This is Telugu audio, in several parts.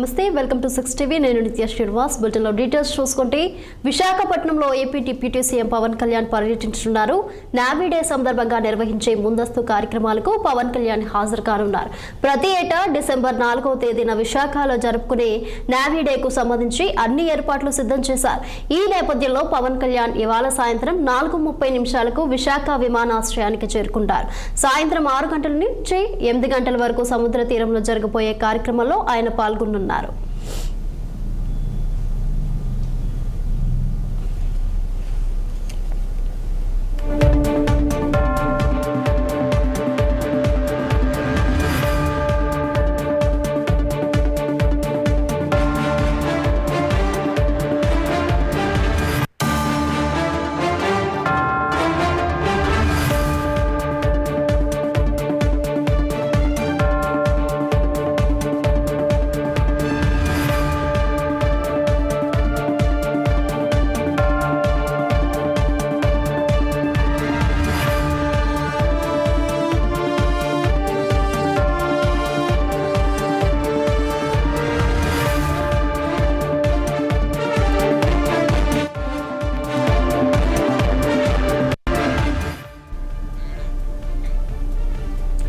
నమస్తే వెల్కమ్ టు 6 టీవీ నేను నిత్య శ్రీనివాస్ బులెటిన్లో డీటెయిల్స్ చూసుకుంటే విశాఖపట్నంలో AP deputy CM Pawan Kalyan పర్యటించనున్నారు. నావీ డే సందర్భంగా నిర్వహించే ముందస్తు కార్యక్రమాలకు పవన్ కళ్యాణ్ హాజరు కానున్నారు. ప్రతి ఏటా డిసెంబర్ 4వ తేదీన విశాఖలో జరుపుకునే నావీ డేకు సంబంధించి అన్ని ఏర్పాట్లు సిద్ధం చేశారు. ఈ నేపథ్యంలో పవన్ కళ్యాణ్ ఇవాళ సాయంత్రం 4:30 విశాఖ విమానాశ్రయానికి చేరుకుంటారు. సాయంత్రం 6 గంటల నుంచి 8 గంటల వరకు సముద్ర తీరంలో జరగబోయే కార్యక్రమంలో ఆయన పాల్గొనున్నారు.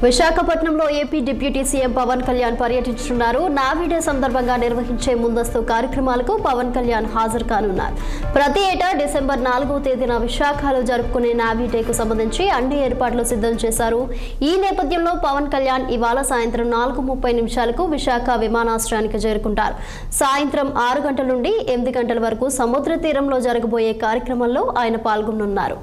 విశాఖపట్నంలో AP deputy CM Pawan Kalyan పర్యటించనున్నారు. నావీ డే సందర్భంగా నిర్వహించే ముందస్తు కార్యక్రమాలకు పవన్ కళ్యాణ్ హాజరు కానున్నారు. ప్రతి ఏటా డిసెంబర్ 4వ తేదీన విశాఖలో జరుపుకునే నావీ డేకు సంబంధించి అన్ని ఏర్పాట్లు సిద్ధం చేశారు. ఈ నేపథ్యంలో పవన్ కళ్యాణ్ ఇవాళ సాయంత్రం 4:30 విశాఖ విమానాశ్రయానికి చేరుకుంటారు. సాయంత్రం 6 గంటల నుండి 8 గంటల వరకు సముద్ర తీరంలో జరగబోయే కార్యక్రమంలో ఆయన పాల్గొనున్నారు.